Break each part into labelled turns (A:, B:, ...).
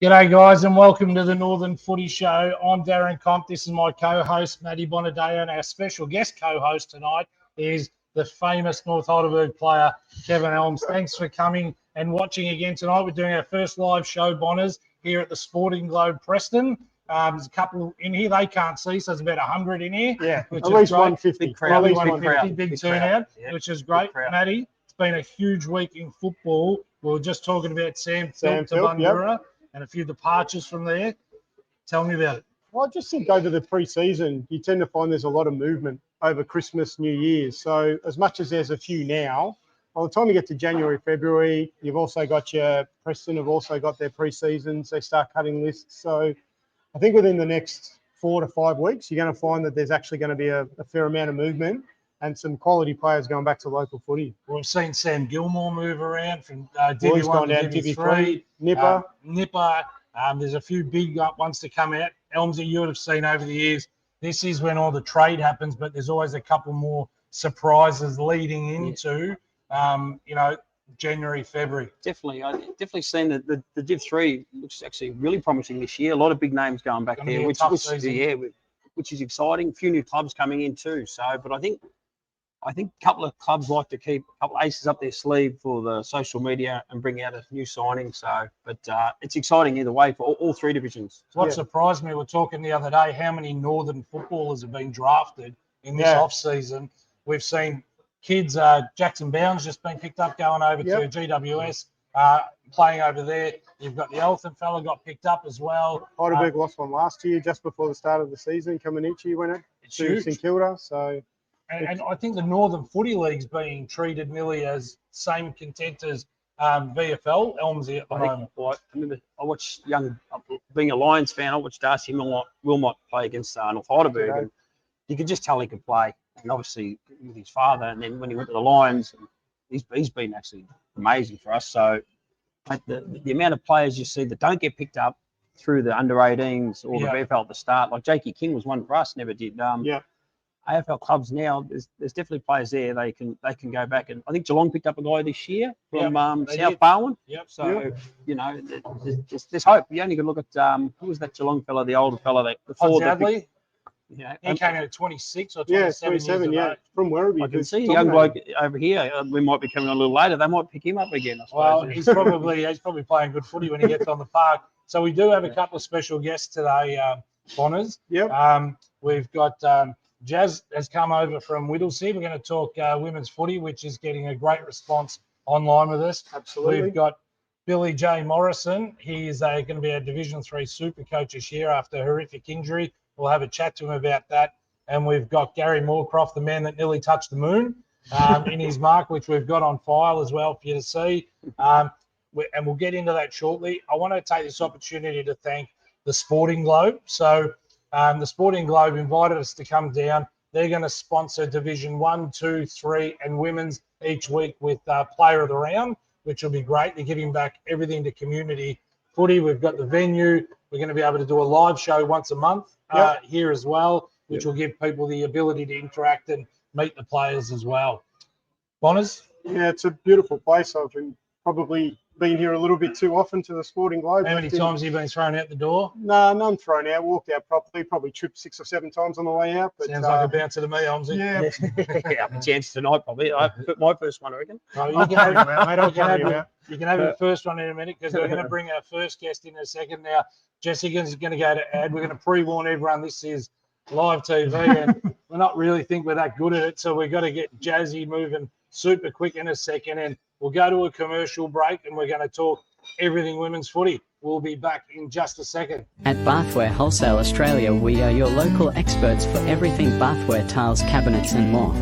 A: G'day guys and welcome to the Northern Footy Show. I'm Darren Comp. This is my co-host Matty Bonadeo, and our special guest co-host tonight is the famous North Heidelberg player Kevin Elms. Thanks for coming and watching again tonight. We're doing our first live show, Bonners, here at the Sporting Globe Preston. There's a couple in here they can't see, so there's about 100 in here.
B: Yeah,
A: which
B: at
A: is
B: least
A: great.
B: 150.
A: Big crowd, at least 150, big turnout, which is great. Matty, it's been a huge week in football. We were just talking about Sam Philp to Bundoora. And a few departures from there. Tell me about it.
B: Well, I just think over the pre-season, you tend to find there's a lot of movement over Christmas, New Year's. So as much as there's a few now, by the time you get to January, February, you've also got your Preston have also got their pre-seasons. They start cutting lists. So I think within the next 4 to 5 weeks, you're going to find that there's actually going to be a fair amount of movement and some quality players going back to local footy.
A: We've seen Sam Gilmore move around from
B: Boys
A: Div 1
B: gone
A: to
B: down
A: Div
B: 3. Nipper.
A: There's a few big ones to come out. Elmsy, you would have seen over the years, this is when all the trade happens, but there's always a couple more surprises leading into, January, February.
C: Definitely. I definitely seen that the Div 3 looks actually really promising this year. A lot of big names going back there, which is exciting. A few new clubs coming in too. So, but I think a couple of clubs like to keep a couple of aces up their sleeve for the social media and bring out a new signing. So, but it's exciting either way for all three divisions.
A: What surprised me, we were talking the other day, how many Northern footballers have been drafted in this off-season. We've seen kids, Jackson Bounds just been picked up going over to GWS, playing over there. You've got the Eltham fella got picked up as well.
B: Heidelberg lost one last year just before the start of the season. Kamanichi went out to St Kilda. So.
A: And I think the Northern Footy League's being treated nearly as same content as VFL, Elmsy at the moment.
C: I remember I watched being a Lions fan, I watched Darcy Wilmot play against North Heidelberg. And you could just tell he could play. And obviously with his father, and then when he went to the Lions, he's been actually amazing for us. So the amount of players you see that don't get picked up through the under-18s or the VFL at the start, like Jakey King was one for us, never did. AFL clubs now, there's definitely players there. They can go back, and I think Geelong picked up a guy this year from South Barwon. So there's hope. You only could look at who was that Geelong fella, the older fella that before that.
A: He came out at 26 or 27 years old.
B: From Werribee.
C: I can see a young bloke over here. We might be coming on a little later. They might pick him up again, I suppose.
A: Well, he's probably playing good footy when he gets on the park. So we do have a couple of special guests today, Bonners. We've got Jazz has come over from Whittlesea. We're going to talk women's footy, which is getting a great response online with us.
B: Absolutely.
A: We've got Billy J. Morrison. He's going to be a Division 3 super coach this year after a horrific injury. We'll have a chat to him about that. And we've got Gary Moorcroft, the man that nearly touched the moon, in his mark, which we've got on file as well for you to see. And we'll get into that shortly. I want to take this opportunity to thank the Sporting Globe. So the Sporting Globe invited us to come down. They're going to sponsor Division 1, 2, 3 and women's each week with Player of the Round, which will be great. They're giving back everything to community footy. We've got the venue. We're going to be able to do a live show once a month here as well, which will give people the ability to interact and meet the players as well. Bonners?
B: Yeah, it's a beautiful place. I've probably been here a little bit too often to the Sporting Globe.
A: How many times have you been thrown out the door?
B: No, none thrown out. Walked out properly. Probably tripped 6 or 7 times on the way out. But,
A: sounds like a bouncer to me, Elmsy.
C: Yeah, a chance tonight probably. I put my first one, I reckon.
A: No, you can have your first one in a minute because we're going to bring our first guest in a second. Now, Jessica's going to go to ad. We're going to pre-warn everyone this is live TV and we're not really think we're that good at it. So we've got to get Jazzy moving super quick in a second. And we'll go to a commercial break and we're going to talk everything women's footy. We'll be back in just a second.
D: At Bathware Wholesale Australia, we are your local experts for everything bathware, tiles, cabinets and more.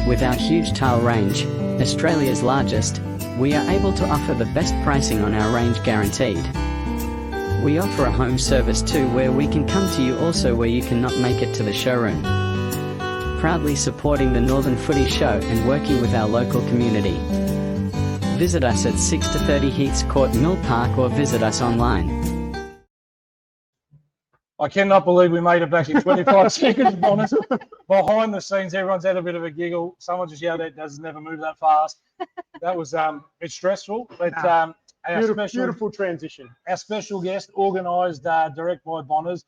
D: With our huge tile range, Australia's largest, we are able to offer the best pricing on our range guaranteed. We offer a home service too, where we can come to you also where you cannot make it to the showroom. Proudly supporting the Northern Footy Show and working with our local community. Visit us at 6 to 30 Heaths Court, Mill Park, or visit us online.
A: I cannot believe we made it back in 25 seconds, Bonners. Behind the scenes, everyone's had a bit of a giggle. Someone just yelled out, "Does never move that fast." That was it's stressful, but
B: Beautiful transition.
A: Our special guest, organised direct by Bonners.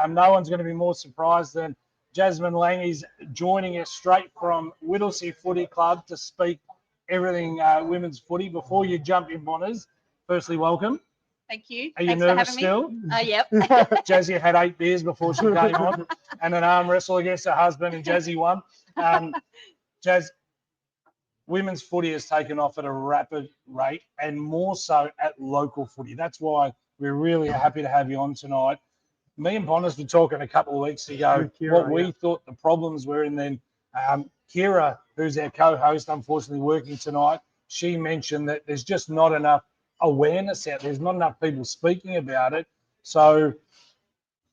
A: No one's going to be more surprised than Jasmyn Lang. Is joining us straight from Whittlesea Footy Club to speak everything women's footy. Before you jump in, Bonners, firstly, welcome.
E: Thank you.
A: Are you
E: Thanks
A: nervous
E: for
A: still?
E: having me. Yep.
A: Jazzy had 8 beers before she came on, and an arm wrestle against her husband, and Jazzy won. Jazz, women's footy has taken off at a rapid rate, and more so at local footy. That's why we're really happy to have you on tonight. Me and Bonners were talking a couple of weeks ago what we thought the problems were, and then Kira, who's our co-host, unfortunately working tonight, she mentioned that there's just not enough awareness out there. There's not enough people speaking about it. So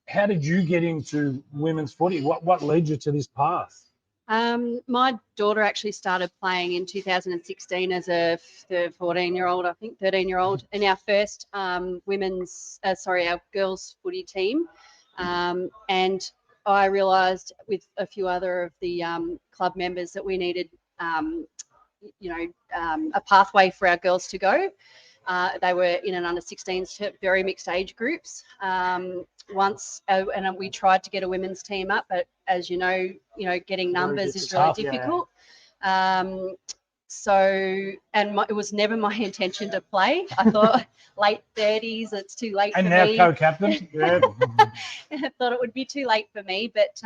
A: how did you get into women's footy? What led you to this path?
E: My daughter actually started playing in 2016 as a 14-year-old, I think 13-year-old, in our first our girls footy team. And I realised with a few other of the club members that we needed, a pathway for our girls to go. They were in an under 16s, very mixed age groups. And we tried to get a women's team up, but as you know, getting numbers is really difficult. Yeah. It was never my intention to play. I thought late 30s, it's too late
A: and
E: for
A: now
E: me.
A: Co-captain. Yeah.
E: I thought it would be too late for me, but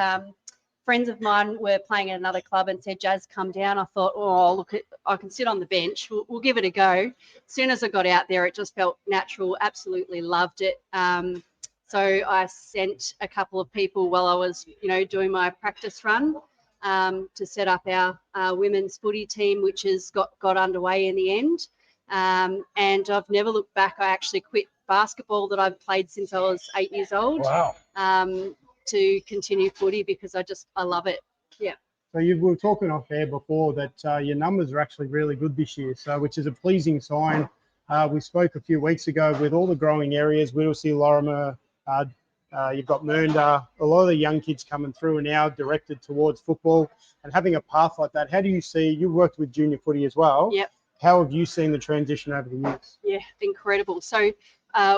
E: friends of mine were playing at another club and said, Jazz, come down. I thought, look, I can sit on the bench. We'll give it a go. As soon as I got out there, it just felt natural. Absolutely loved it. So I sent a couple of people while I was, doing my practice run to set up our women's footy team, which has got underway in the end. And I've never looked back. I actually quit basketball that I've played since I was 8 years old.
A: Wow.
E: To continue footy because I love it. Yeah.
B: So we were talking off air before that your numbers are actually really good this year, so which is a pleasing sign. We spoke a few weeks ago with all the growing areas, Whittlesea, Lorimer, you've got Mernda, a lot of the young kids coming through are now directed towards football, and having a path like that, how do you see, you worked with junior footy as well.
E: Yep.
B: How have you seen the transition over the years?
E: Yeah, incredible. So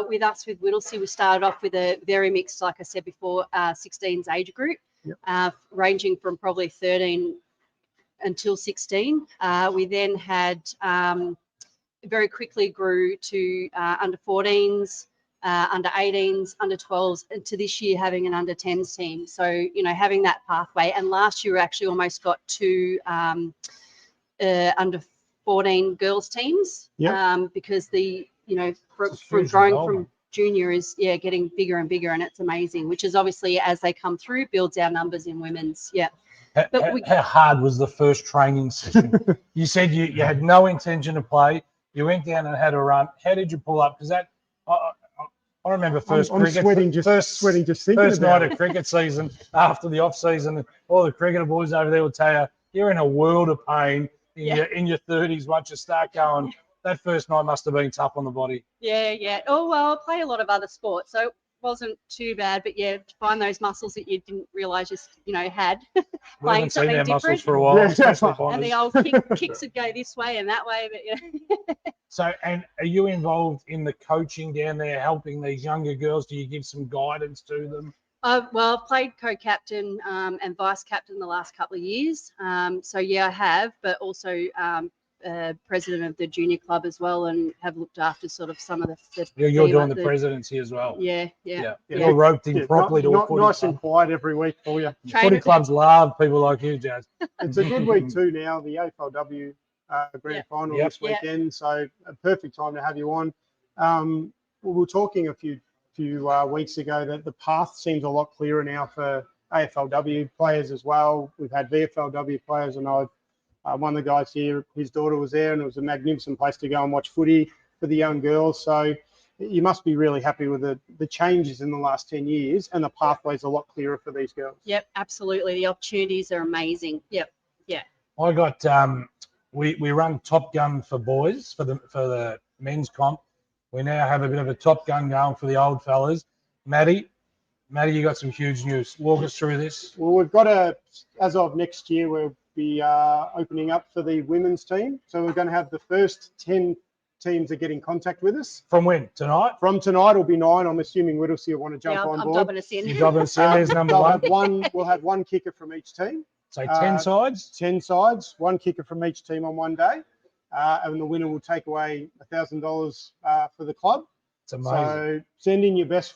E: with Whittlesea, we started off with a very mixed, like I said before, 16s age group, ranging from probably 13 until 16. We then had very quickly grew to under 14s, under 18s, under 12s, and to this year having an under 10s team. So, having that pathway. And last year we actually almost got 2 under 14 girls teams because from growing from junior is getting bigger and bigger, and it's amazing, which is obviously as they come through builds our numbers in women's.
A: How hard was the first training session? You said you had no intention to play, you went down and had a run. How did you pull up? Because that I remember first
B: sweating just thinking
A: first
B: about
A: night of cricket season after the off season. All the cricketer boys over there will tell you you're in a world of pain in your 30s once you start going. That first night must have been tough on the body.
E: Yeah. Oh, well, I play a lot of other sports, so it wasn't too bad. But to find those muscles that you didn't realise you had.
A: We haven't seen our muscles
E: different.
A: for a while.
E: And the old kicks would go this way and that way. But
A: So, and are you involved in the coaching down there, helping these younger girls? Do you give some guidance to them?
E: Well, I've played co-captain and vice-captain the last couple of years. So, I have, but also president of the junior club as well, and have looked after sort of some of the
A: You're doing the presidency as well.
E: Yeah.
A: You're roped in properly to a footy
B: nice
A: club.
B: and quiet every week for you.
A: Footy clubs love people like you, Jazz.
B: It's a good week too now, the AFLW grand final this weekend, so a perfect time to have you on. We were talking a few weeks ago that the path seems a lot clearer now for AFLW players as well. We've had VFLW players, and one of the guys here, his daughter was there, and it was a magnificent place to go and watch footy for the young girls. So you must be really happy with the changes in the last 10 years, and the pathway's a lot clearer for these girls.
E: Yep, absolutely. The opportunities are amazing. Yep.
A: I got we run Top Gun for boys for the men's comp. We now have a bit of a Top Gun going for the old fellas. Matty, you got some huge news. Walk us through this.
B: Well, we've got as of next year, we'll be opening up for the women's team. So we're going to have the first 10 teams that get in contact with us.
A: From when? Tonight?
B: From tonight, it'll be 9. I'm assuming Whittlesea will want to jump
E: Yeah,
B: on
E: I'm
B: board.
E: dobbing us in.
A: You're dropping us in. There's number
B: We'll have one kicker from each team.
A: So 10 sides?
B: 10 sides, one kicker from each team on one day. And the winner will take away $1,000 for the club.
A: It's amazing.
B: So send in your best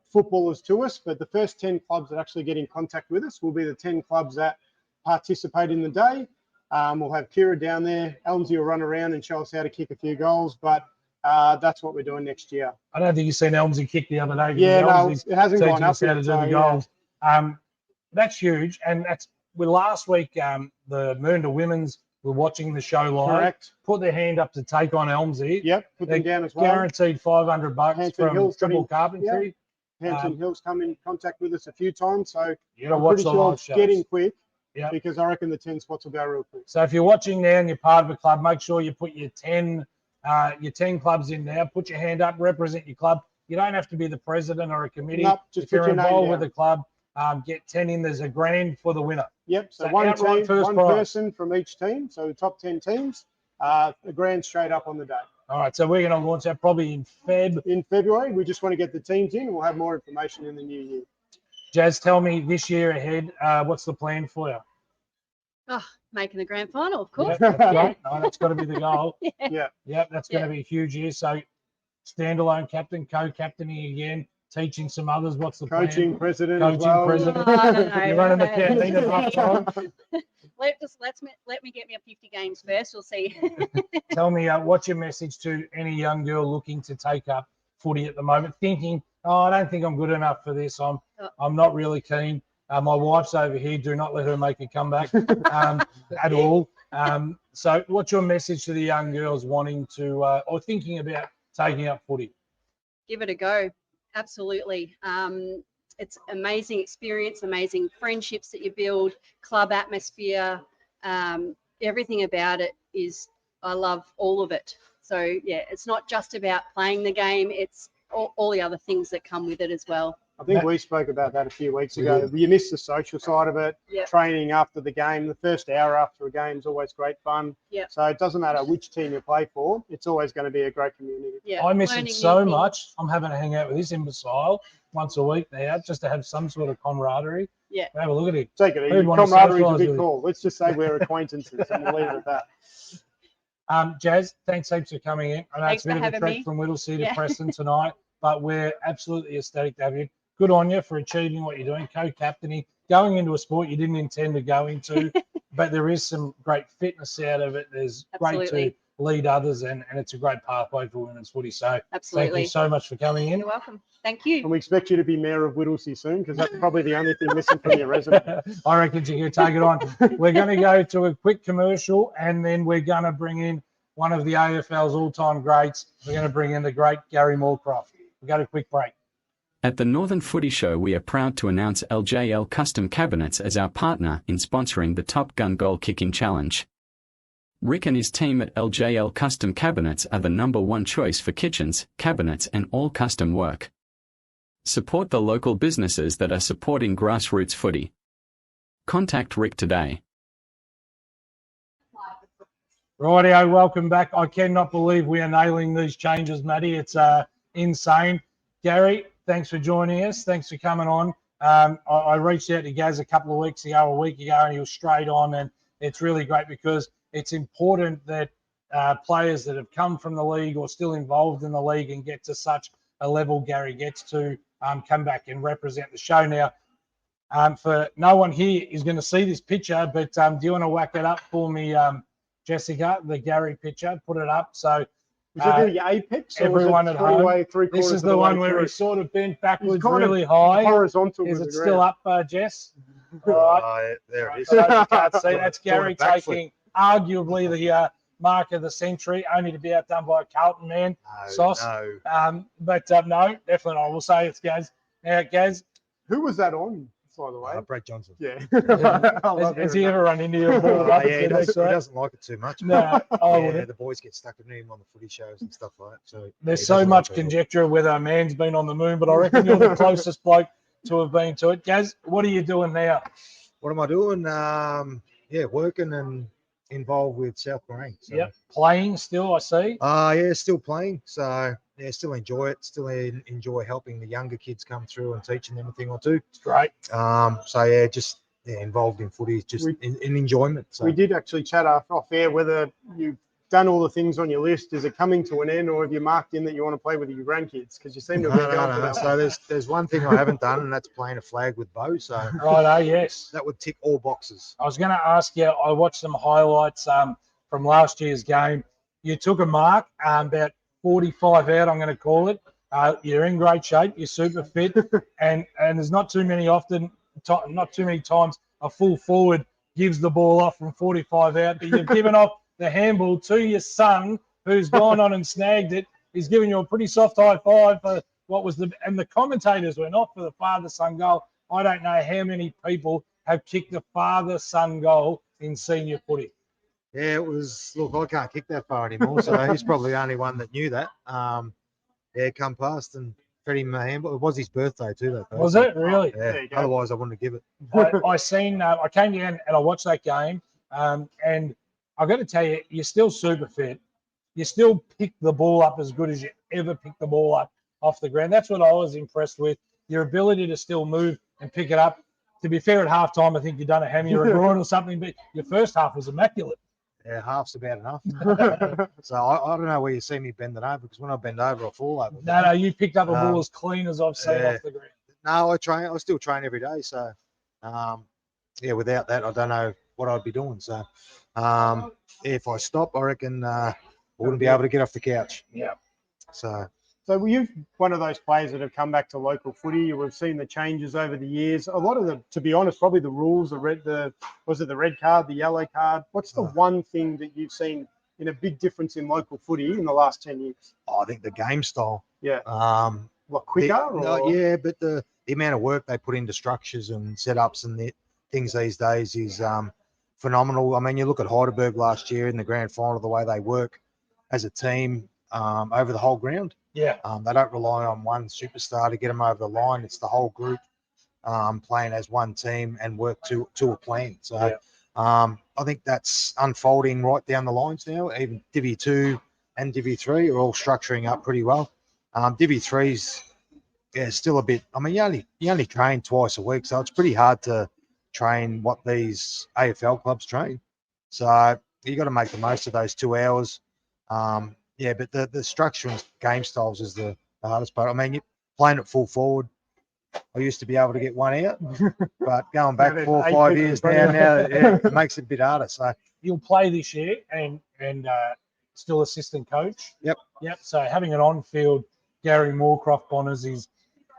B: footballers to us. But the first 10 clubs that actually get in contact with us will be the 10 clubs that participate in the day. We'll have Kira down there. Elmsy will run around and show us how to kick a few goals. But that's what we're doing next year.
A: I don't think you've seen Elmsy kick the other day.
B: Yeah, no,
A: Elmsy's
B: it hasn't
A: teaching
B: gone up
A: us how to
B: yet.
A: do
B: So,
A: the goals. That's huge. And that's last week, the Moonda Women's were watching the show live.
B: Correct.
A: Put their hand up to take on Elmsy.
B: Yep, put them down as well.
A: Guaranteed $500
B: Hampton
A: from
B: Hill's
A: Triple
B: coming-
A: Carpentry.
B: Hampton Hill's come in contact with us a few times. So
A: You got to
B: I'm
A: watch
B: pretty
A: the
B: sure
A: live
B: it's
A: shows.
B: getting quick
A: Yep.
B: because I reckon the 10 spots will go real quick.
A: So if you're watching now and you're part of a club, make sure you put your 10 clubs in now. Put your hand up, represent your club. You don't have to be the president or a committee.
B: Nope, just
A: if you're
B: put your name
A: involved with
B: down.
A: the club, get 10 in. There's a grand for the winner.
B: Yep. So
A: So
B: one
A: outright
B: team,
A: first
B: one
A: prize.
B: person from each team. So the top 10 teams, a grand straight up on the day.
A: All right, so we're going to launch that probably in Feb.
B: In February, we just want to get the teams in, and we'll have more information in the new year.
A: Jazz, tell me this year ahead, what's the plan for you?
E: Oh, making the grand final, of course.
A: Yeah, that's right. No, that's got to be the goal.
B: Yeah.
A: Yep, that's going to be a huge year. So standalone captain, co-captaining again, teaching some others. What's the
B: Coaching
A: plan?
B: president
A: Coaching
B: as well.
A: president.
E: No,
A: You're running the
E: no.
A: canteen at half time.
E: Let me get me up 50 games first. We'll see.
A: Tell me, what's your message to any young girl looking to take up footy at the moment, thinking, oh, I don't think I'm good enough for this. I'm not really keen. My wife's over here. Do not let her make a comeback at all. So what's your message to the young girls wanting to or thinking about taking up footy?
E: Give it a go. Absolutely. It's amazing experience, amazing friendships that you build, club atmosphere, everything about it is, I love all of it. So yeah, it's not just about playing the game, it's all the other things that come with it as well.
B: I think we spoke about that a few weeks
A: We
B: ago.
A: did.
B: You miss the social side of it,
E: Yep.
B: training after the game. The first hour after a game is always great fun.
E: Yep.
B: So it doesn't matter which team you play for, it's always going to be a great community.
E: Yeah,
A: I miss
E: learning
A: it
E: new
A: so
E: things.
A: much. I'm having to hang out with this imbecile once a week now just to have some sort of camaraderie.
E: Yeah.
A: Have a look at it.
B: Take it
A: Who'd
B: easy.
A: want to
B: Camaraderie is a
A: socialise
B: big
A: with
B: call. Let's just say we're acquaintances and we'll leave it at that.
A: Jazz, thanks heaps for coming in. I know
E: Thanks
A: it's a bit
E: for
A: of a
E: having
A: trek
E: me.
A: from Whittlesea to
E: Yeah.
A: Preston tonight, but we're absolutely ecstatic to have you. Good on you for achieving what you're doing, co-captaining, going into a sport you didn't intend to go into, but there is some great fitness out of it. There's great
E: Absolutely.
A: to lead others, and it's a great pathway for women's footy. So thank
E: Absolutely.
A: you so much for coming in.
E: You're welcome. Thank you.
B: And we expect you to be mayor of Whittlesea soon because that's probably the only thing missing from your resume.
A: I reckon you can take it on. We're going to go to a quick commercial, and then we're going to bring in one of the AFL's all-time greats. We're going to bring in the great Gary Moorcroft. We'll go to a quick break.
D: At the Northern Footy Show, we are proud to announce LJL Custom Cabinets as our partner in sponsoring the Top Gun Goal Kicking Challenge. Rick and his team at LJL Custom Cabinets are the #1 choice for kitchens, cabinets, and all custom work. Support the local businesses that are supporting grassroots footy. Contact Rick today.
A: Rightio, welcome back. I cannot believe we are nailing these changes, Matty. It's insane. Gary, thanks for joining us. Thanks for coming on. I reached out to Gaz a couple of weeks ago, a week ago, and he was straight on. And it's really great because it's important that players that have come from the league or still involved in the league and get to such a level Gary gets to come back and represent the show. Now, for no one here is going to see this picture, but do you want to whack it up for me, Jessica, the Gary picture? Put it up. So
B: Was it the apex? Or
A: everyone
B: was
A: at
B: it
A: home,
B: three-way,
A: this
B: three-quarters
A: is
B: of
A: the
B: way
A: one where
B: through?
A: he's sort of bent backwards
B: kind of
A: really high.
B: Horizontal.
A: Is
B: with
A: it
B: the
A: still
B: ground.
A: up, Jess? All right.
F: There it is.
A: So you can't see. That's
F: Doing a
A: Gary
F: backflip.
A: taking arguably the mark of the century, only to be outdone by a Carlton man, Sauce.
F: No.
A: But no, definitely not. We'll say it's Gaz. Now, Gaz,
B: Who was that on, by the way?
F: Brad Johnson.
B: Yeah.
A: has he ever run into you?
F: Yeah, he doesn't like it too much.
A: No, I
F: Yeah,
A: wouldn't.
F: the boys get stuck in him on the footy shows and stuff like that. So
A: There's
F: he
A: so
F: doesn't
A: much
F: like it.
A: conjecture of whether a man's been on the moon, but I reckon you're the closest bloke to have been to it. Gaz, what are you doing now?
F: What am I doing? Yeah, working and involved with South Marine. So.
A: Yep. Playing still, I see.
F: Yeah, still playing. So yeah, still enjoy it. Still enjoy helping the younger kids come through and teaching them a thing or two.
A: It's great.
F: So yeah, just involved in footy, just in enjoyment. So.
B: We did actually chat off air whether you've done all the things on your list. Is it coming to an end, or have you marked in that you want to play with your grandkids? Because you seem to have been going for that.
F: So there's one thing I haven't done, and that's playing a flag with Bo. So
A: Righto, yes.
F: that would tick all boxes.
A: I was going to ask you, I watched some highlights from last year's game. You took a mark, about 45 out, I'm going to call it. You're in great shape. You're super fit. and there's not too many times a full forward gives the ball off from 45 out, but you've given off the handball to your son, who's gone on and snagged it. He's given you a pretty soft high five for and the commentators were not for the father-son goal. I don't know how many people have kicked the father-son goal in senior footy.
F: Yeah, it was. Look, I can't kick that far anymore, so he's probably the only one that knew that. Come past and fed him a handball. It was his birthday too, though.
A: Was it really?
F: Yeah. Otherwise, I wouldn't have given
A: I
F: it.
A: I came down and I watched that game, and I've got to tell you, you're still super fit. You still pick the ball up as good as you ever picked the ball up off the ground. That's what I was impressed with, your ability to still move and pick it up. To be fair, at halftime, I think you've done a hammy or a groin or something, but your first half was immaculate.
F: Yeah, half's about enough. So I don't know where you see me bending over, because when I bend over, I fall over.
A: No, you picked up a ball as clean as I've seen off the ground.
F: No, I still train every day. So, without that, I don't know what I'd be doing. So, if I stop, I reckon I wouldn't be able to get off the couch.
A: Yeah.
B: So were you one of those players that have come back to local footy? We've seen the changes over the years. A lot of the, to be honest, probably the rules, the red card, the yellow card? What's the one thing that you've seen in a big difference in local footy in the last 10 years?
F: I think the game style.
B: Yeah. What, quicker?
F: Yeah, but the amount of work they put into structures and setups and the things these days is phenomenal. I mean, you look at Heidelberg last year in the grand final, the way they work as a team over the whole ground.
A: Yeah.
F: They don't rely on one superstar to get them over the line. It's the whole group playing as one team and work to a plan. So I think that's unfolding right down the lines now. Even Divi 2 and Divi 3 are all structuring up pretty well. Divi 3's still a bit. I mean, you only train twice a week, so it's pretty hard to train what these AFL clubs train. So you got to make the most of those 2 hours. But the structure and game styles is the hardest part. I mean, you're playing at full forward. I used to be able to get one out, but going back 4 or 5 years now it makes it a bit harder. So
A: you'll play this year and still assistant coach.
F: Yep.
A: So having an on-field Gary Moorcroft Bonners is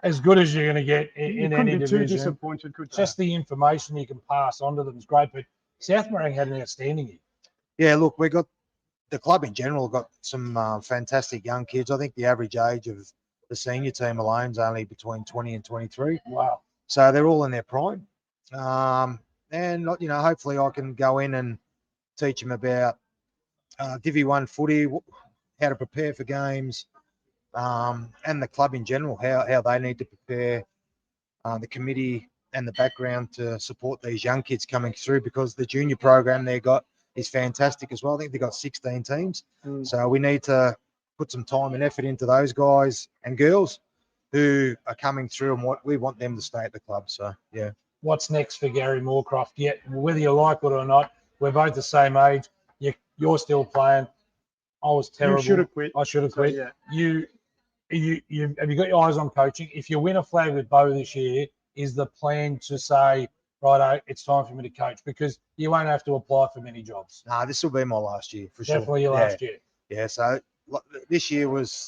A: as good as you're going to get in any division.
B: Too disappointed, could you?
A: Just the information you can pass on to them is great. But South Marine had an outstanding year.
F: Yeah, look, we got the club in general got some fantastic young kids. I think the average age of the senior team alone is only between 20 and 23.
A: Wow.
F: So they're all in their prime. And, hopefully I can go in and teach them about Divi 1 footy, how to prepare for games, and the club in general, how they need to prepare, the committee and the background to support these young kids coming through, because the junior program they got is fantastic as well. I think they've got 16 teams. So we need to put some time and effort into those guys and girls who are coming through, and what we want them to stay at the club. So, yeah.
A: What's next for Gary Moorcroft? Yeah, whether you like it or not, we're both the same age. You're still playing. I was terrible.
B: You should have quit.
A: I should have quit.
B: Yeah.
A: You have you got your eyes on coaching? If you win a flag with Bo this year, is the plan to say, righto, it's time for me to coach? Because you won't have to apply for many jobs.
F: No, this will be my last year for sure.
A: Definitely your last year.
F: Yeah, so this year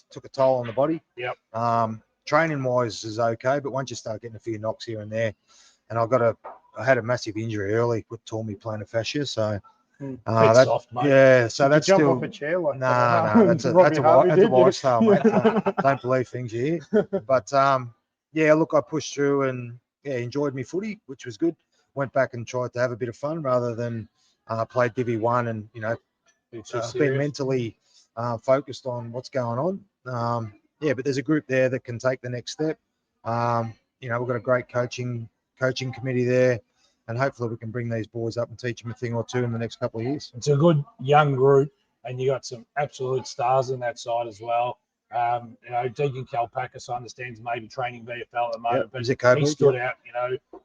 F: took a toll on the body.
A: Yep.
F: Training wise is okay, but once you start getting a few knocks here and there, and I had a massive injury early, tore me plantar fascia. So
A: soft, mate.
F: Yeah, so that's
B: jump
F: still
B: off a chair like
F: no, that's a lifestyle, mate. Don't believe things you hear. But look, I pushed through and enjoyed me footy, which was good. Went back and tried to have a bit of fun rather than play Divi 1 and been mentally focused on what's going on. But there's a group there that can take the next step. We've got a great coaching committee there. and hopefully we can bring these boys up and teach them a thing or two in the next couple of years.
A: It's a good young group, and you got some absolute stars in that side as well. Deacon Kalpakis understands maybe training VFL at the moment, but he stood out.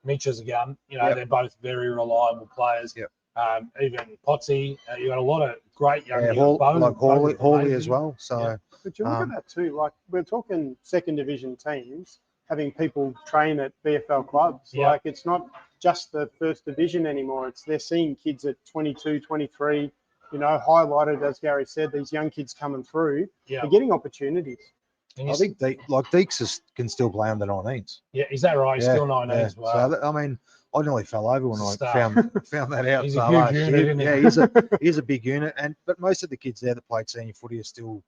A: Mitch is a gun. They're both very reliable players. Even Potsy, you got a lot of great young
F: like Hawley as well. So,
B: but you look at that too. Like we're talking second division teams having people train at VFL clubs. Like it's not just the first division anymore. They're seeing kids at 22, 23. Highlighted, as Gary said, these young kids coming through, they're getting opportunities.
F: I think Deeks can still play under 19s.
A: Yeah, is that right? He's still 19 as well.
F: So, I nearly fell over when I found that out.
A: He's a huge unit, isn't he?
F: He's a big unit. But most of the kids there that played senior footy are still,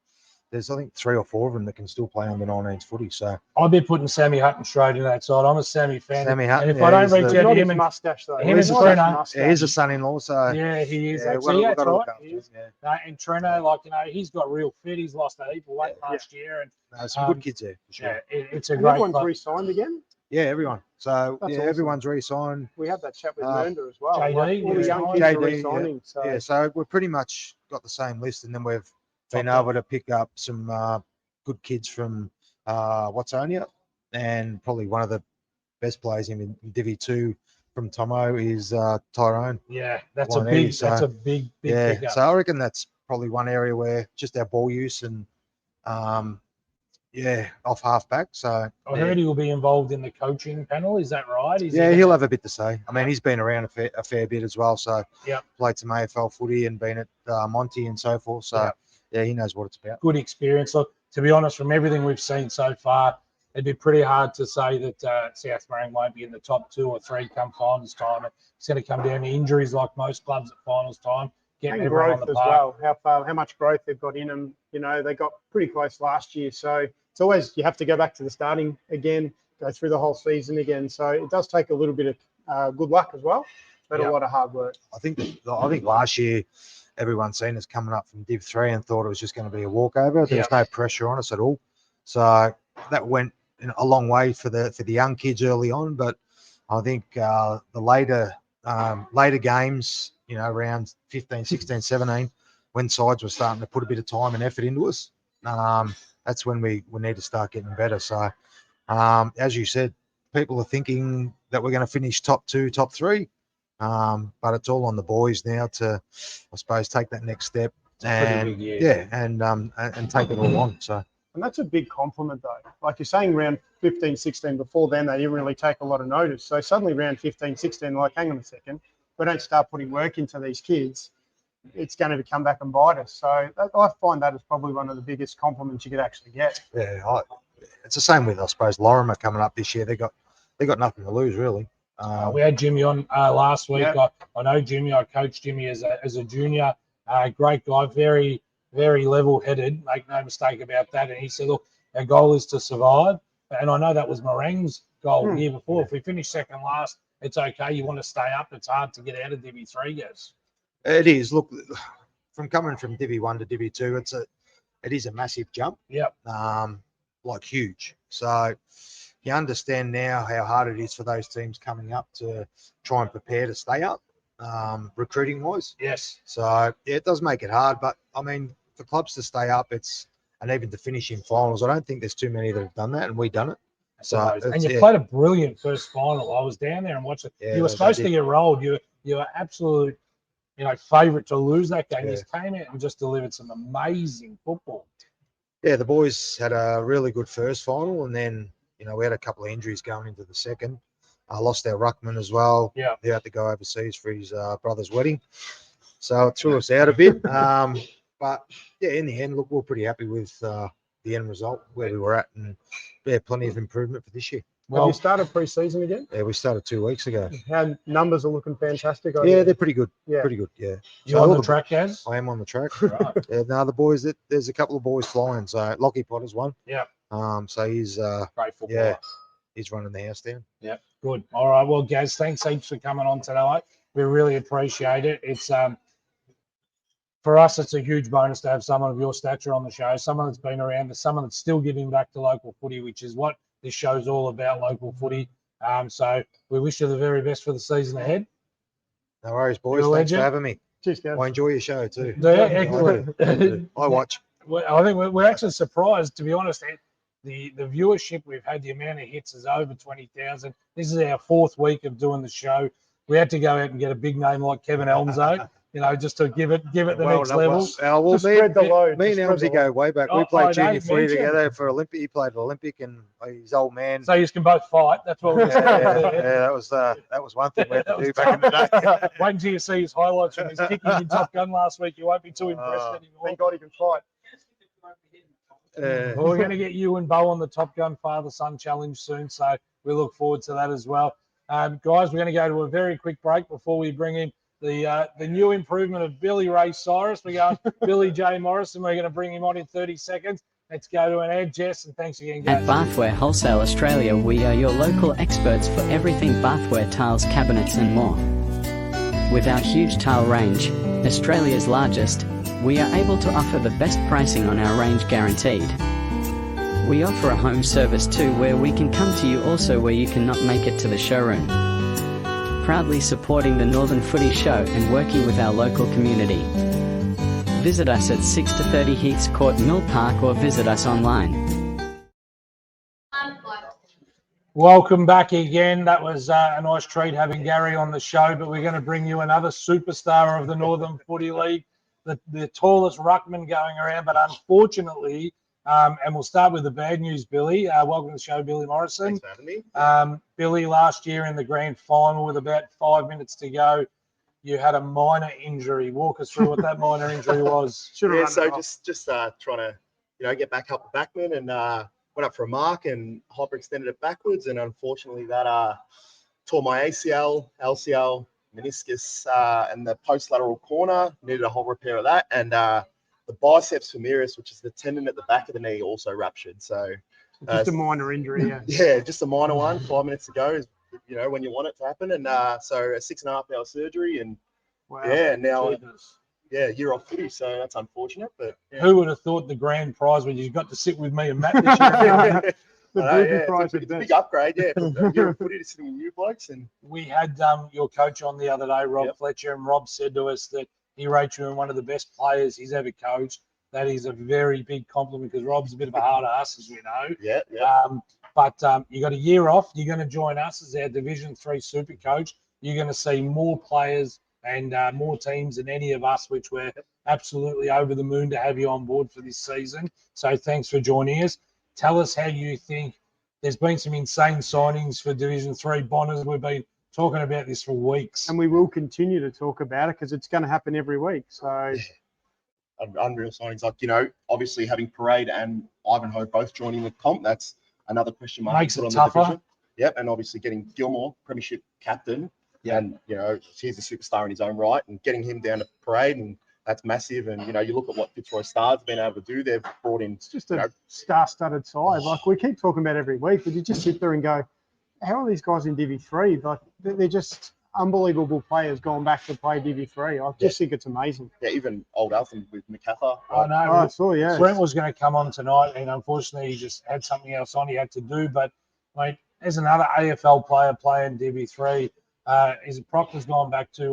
F: there's I think 3 or 4 of them that can still play under 19s footy. So
A: I'll be putting Sammy Hutton straight in that side. I'm a Sammy fan.
F: Sammy Hutton,
A: and if I don't reach out to him and
B: mustache though,
A: him and Treno,
F: he's a son-in-law. So
A: yeah, he is.
F: Yeah,
A: Actually, that's right. And Treno, he's got real fit. He's lost a heap of weight last year, and
F: some good kids there. For sure.
A: Yeah, it's a great.
B: Everyone's re-signed again.
F: Yeah, everyone. So
B: That's awesome.
F: Everyone's re-signed.
B: We had that chat with Mernda as well.
A: JD,
B: all the young kids are re-signing.
F: So we've pretty much got the same list, and then we've been able to pick up some good kids from Watsonia, and probably one of the best players in Divi 2 from Tomo is Tyrone.
A: Yeah, that's a big pickup.
F: So I reckon that's probably one area where just our ball use and off half back. So
A: I heard he will be involved in the coaching panel. Is that right?
F: He'll have a bit to say. I mean, he's been around a fair bit as well. So played some AFL footy and been at Monty and so forth. So he knows what it's about.
A: Good experience. Look, to be honest, from everything we've seen so far, it'd be pretty hard to say that South Morang won't be in the top 2 or 3 come finals time. It's going to come down to injuries like most clubs at finals time.
B: And growth as well. How much growth they've got in them. They got pretty close last year. So it's always, you have to go back to the starting again, go through the whole season again. So it does take a little bit of good luck as well, but a lot of hard work.
F: I think last year, everyone seen us coming up from Div 3 and thought it was just going to be a walkover. There was no pressure on us at all. So that went a long way for the young kids early on. But I think the later games, around 15, 16, 17, when sides were starting to put a bit of time and effort into us, that's when we need to start getting better. So as you said, people are thinking that we're going to finish top 2, top 3. But it's all on the boys now to, I suppose, take that next step and take it all on. So,
B: and that's a big compliment, though. Like you're saying, round 15, 16. Before then, they didn't really take a lot of notice. So suddenly, round 15, 16, like, hang on a second, if we don't start putting work into these kids, it's going to come back and bite us. So I find that is probably one of the biggest compliments you could actually get.
F: Yeah, it's the same with, I suppose, Lorimer coming up this year. They got nothing to lose, really.
A: We had Jimmy on last week. I know Jimmy. I coached Jimmy as a junior. Great guy, very, very level-headed. Make no mistake about that. And he said, look, our goal is to survive. And I know that was Morang's goal the year before. If we finish second last, it's okay. You want to stay up. It's hard to get out of Divi 3, guys.
F: It is. Look, from coming from Divi 1 to Divi 2, it is a massive jump.
A: Yep.
F: Like huge. So you understand now how hard it is for those teams coming up to try and prepare to stay up, recruiting wise.
A: Yes.
F: So it does make it hard, but I mean, for clubs to stay up, and even to finish in finals, I don't think there's too many that have done that, and we've done it. So
A: and you played a brilliant first final. I was down there and watched it. You were supposed to get rolled. You were absolute, favourite to lose that game. You came out and just delivered some amazing football.
F: Yeah, the boys had a really good first final, and then we had a couple of injuries going into the second. I lost our ruckman as well.
A: Yeah,
F: he had to go overseas for his brother's wedding, so it threw us out a bit. But in the end, look, we're pretty happy with the end result where we were at, and plenty of improvement for this year.
B: Well, have you started pre-season again?
F: Yeah, we started 2 weeks ago.
B: How numbers are looking fantastic.
F: They're pretty good. Yeah, pretty good. Yeah.
A: You on the track, Gaz?
F: I am on the track.
A: Right.
F: The boys. There's a couple of boys flying. So Lockie Potter's one.
A: Yeah.
F: So he's
A: great footballer.
F: Yeah, he's running the house down.
A: Yeah. Good. All right. Well, Gaz, thanks heaps for coming on tonight. We really appreciate it. It's for us, it's a huge bonus to have someone of your stature on the show, someone that's been around, someone that's still giving back to local footy, which is what this show's all about, local footy. So we wish you the very best for the season ahead.
F: No worries, boys.
A: You're a
F: Thanks for
A: legend.
F: having me.
B: Cheers, guys.
F: I enjoy your show too.
A: Yeah,
F: I
A: excellent.
F: do. I watch.
A: I think we're actually surprised, to be honest. The viewership we've had, the amount of hits is over 20,000. This is our 4th week of doing the show. We had to go out and get a big name like Kevin Elmsy, just to give it the next level.
F: Well,
B: Spread the load.
F: me and
B: Spread the
F: Elmsy go way back. We played junior footy
A: mentioned.
F: together for Olympic. He played at Olympic, and his old man.
A: So you can both fight. That's what we're
F: that was one thing we had to do back in the day.
A: Wait until you see his highlights from his kicking in Top Gun last week. You won't be too impressed anymore.
B: Thank God he can fight.
A: Well, we're going to get you and Bo on the Top Gun Father-Son Challenge soon, so we look forward to that as well. Guys, we're going to go to a very quick break before we bring in the new improvement of Billy Ray Cyrus. We're going Billy J. Morrison. We're going to bring him on in 30 seconds. Let's go to an ad, Jess, and thanks again, guys.
D: At Bathware Wholesale Australia, we are your local experts for everything bathware, tiles, cabinets and more. With our huge tile range, Australia's largest, we are able to offer the best pricing on our range guaranteed. We offer a home service too, where we can come to you also where you cannot make it to the showroom. Proudly supporting the Northern Footy Show and working with our local community. Visit us at 6 to 30 Heaths Court, Mill Park, or visit us online.
A: Welcome back again. That was a nice treat having Gary on the show, but we're going to bring you another superstar of the Northern Footy League, the tallest ruckman going around, but unfortunately, and we'll start with the bad news, Billy. Welcome to the show, Billy Morrison.
G: Thanks for having me.
A: Billy, last year in the grand final with about 5 minutes to go, you had a minor injury. Walk us through what that minor injury was.
G: Yeah, so just trying to get back up the backman and went up for a mark and hyperextended it backwards, and unfortunately that tore my ACL, LCL, meniscus, and the post-lateral corner. Needed a whole repair of that, and the biceps femoris, which is the tendon at the back of the knee, also ruptured. So
B: just a minor injury, yeah.
G: Yeah, just a minor one. 5 minutes to go is when you want it to happen, and so a 6.5 hour surgery, and
B: Wow.
G: yeah, now
A: Jesus.
G: a year off footy, so that's unfortunate. But yeah.
A: Who would have thought the grand prize when you got to sit with me and Matt this year?
B: The
G: I know,
B: booby prize
G: it's
B: is
G: a big
B: best.
G: upgrade, yeah. From a year of footy to sitting with you blokes, and
A: We had your coach on the other day, Rob
G: Yep.
A: Fletcher, and Rob said to us that he rates you one of the best players he's ever coached. That is a very big compliment because Rob's a bit of a hard ass, as we know.
G: yeah.
A: But you got a year off. You're going to join us as our Division 3 super coach. You're going to see more players and more teams than any of us, which we're absolutely over the moon to have you on board for this season. So thanks for joining us. Tell us how you think. There's been some insane signings for Division 3 Bonners. We've been talking about this for weeks.
B: And we will continue to talk about it because it's going to happen every week. So
G: Unreal signings, like obviously having Parade and Ivanhoe both joining the comp. That's another question mark.
A: Makes
G: to put
A: it
G: on the
A: tougher.
G: division. Yep, and obviously getting Gilmore, Premiership captain, and he's a superstar in his own right, and getting him down to Parade, and that's massive. And you look at what Fitzroy Stars have been able to do. They've brought in
B: it's just a star-studded side. Like we keep talking about every week, but you just sit there and go, how are these guys in Divi 3? Like they're just unbelievable players going back to play Divi 3. I just think it's amazing.
G: Yeah, even old Eltham with MacArthur.
A: I know.
B: I saw, yeah.
A: Brent was going to come on tonight, and unfortunately, he just had something else on he had to do. But, mate, there's another AFL player playing Divi 3. Is it Proctor's gone back to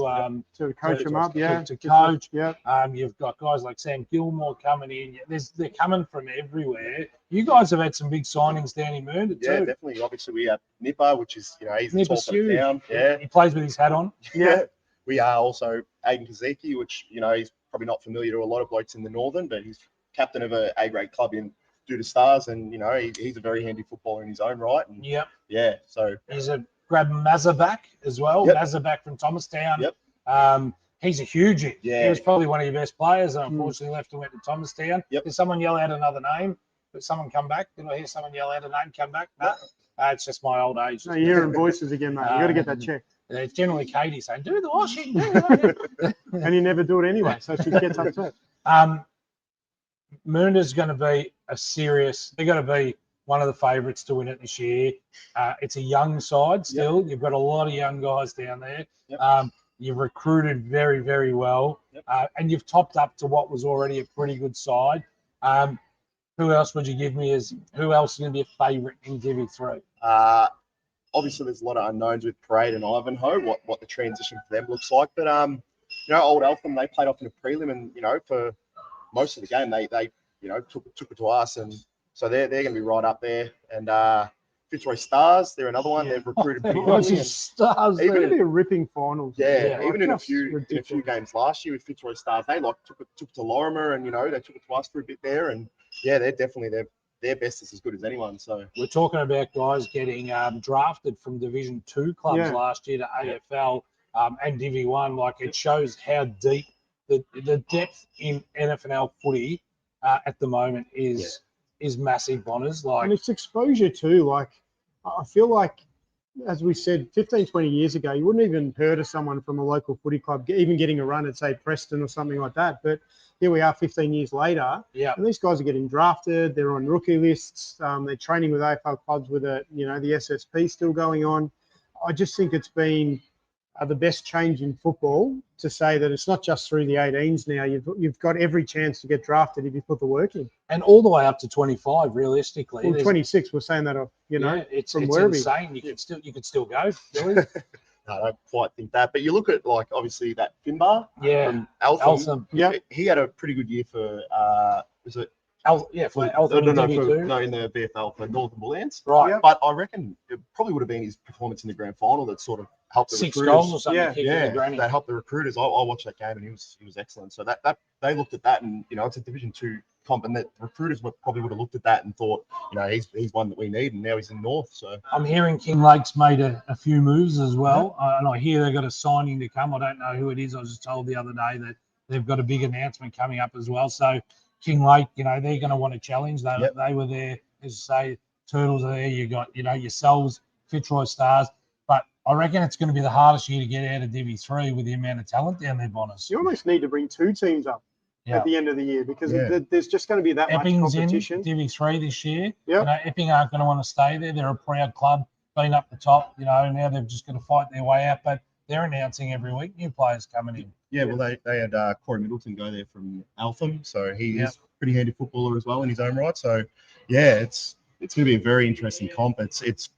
B: coach him up, yeah.
A: to coach.
B: Yeah.
A: You've got guys like Sam Gilmore coming in. They're coming from everywhere. You guys have had some big signings down in Mernda too.
G: Yeah, definitely. Obviously, we have Nipper, which is he's the
A: Nipper's
G: top of the
A: huge.
G: town. Yeah,
A: He plays with his hat on.
G: yeah. We are also Aiden Kazeki, which he's probably not familiar to a lot of blokes in the Northern, but he's captain of a A-grade club in Duda Stars, and he's a very handy footballer in his own right. And
A: Yep.
G: yeah, so
A: He's a grab Mazza back as well.
G: Yep.
A: Mazza back from Thomastown.
G: Yep.
A: He's a huge hit.
G: Yeah.
A: He was probably one of your best players, and unfortunately left and went to Thomastown.
G: Yep.
A: Did someone yell out another name? Did someone come back? Did I hear someone yell out a name, come back? No. It's just my old age.
B: No, you're hearing voices again, mate. You got to get that checked.
A: It's generally Katie saying, do the washing. Do the washing."
B: And you never do it anyway, so she gets upset.
A: Moonda's going to be they're going to be one of the favourites to win it this year. It's a young side still. Yep. You've got a lot of young guys down there.
G: Yep.
A: You've recruited very, very well.
G: Yep.
A: And you've topped up to what was already a pretty good side. Who else would you give me who else is going to be a favourite in Divi 3?
G: obviously there's a lot of unknowns with Parade and Ivanhoe, what the transition for them looks like. But Old Eltham, they played off in a prelim, and for most of the game they took it to us, and so they're going to be right up there. And Fitzroy Stars, they're another one. They've recruited pretty heavily.
A: Stars.
B: It's going to be a ripping finals.
G: Even in a
B: just
G: few
B: ridiculous.
G: games last year with Fitzroy Stars, they took it to Lorimer, and they took it to us for a bit there. And they're definitely their best is as good as anyone. So
A: We're talking about guys getting drafted from Division 2 clubs last year to AFL and Divi 1. Like, it shows how deep the depth in NFL footy at the moment is massive, Bonners. Like,
B: And it's exposure too. Like, I feel like, as we said, 15, 20 years ago, you wouldn't even heard of someone from a local footy club even getting a run at, say, Preston or something like that. But here we are 15 years later, and these guys are getting drafted. They're on rookie lists. They're training with AFL clubs with the SSP still going on. I just think it's been the best change in football to say that it's not just through the 18s now. You've got every chance to get drafted if you put the work in.
A: and all the way up to 25, realistically.
B: Well,
A: There's-
B: 26, we're saying that,
A: it's
B: from
A: it's
B: wherever.
A: insane. You could still go, Billy.
G: I don't quite think that. But you look at, like, obviously that Finbar from Eltham.
A: Eltham.
G: He had a pretty good year for was it?
A: For Eltham in Divi 2.
G: No, in the VFL for Northern Bullants.
A: Right.
B: Yeah.
G: But I reckon it probably would have been his performance in the grand final that sort of helped the
A: 6
G: recruiters.
A: goals or something.
B: Yeah.
A: Kicking the granny.
G: That helped the recruiters. I watched that game and he was excellent. So that they looked at that, and it's a Division 2 comp, and that the recruiters probably would have looked at that and thought, he's one that we need, and now he's in North. So
A: I'm hearing King Lake's made a few moves as well, and I hear they've got a signing to come. I don't know who it is. I was just told the other day that they've got a big announcement coming up as well. So King Lake, they're going to want a challenge. They were there, as you say, Turtles are there. You got, yourselves, Fitzroy Stars. But I reckon it's going to be the hardest year to get out of Divi 3 with the amount of talent down there, Bonners.
B: You almost need to bring 2 teams up at the end of the year because there's just going to be that
A: Epping's
B: much competition.
A: in Divi 3 this year.
B: Yep.
A: Epping aren't going to want to stay there. They're a proud club, been up the top. Now they've just got to fight their way out. But they're announcing every week new players coming in.
G: yeah, well they had Corey Middleton go there from Eltham, so he is a pretty handy footballer as well in his own right. So yeah, it's going to be a very interesting comp. It's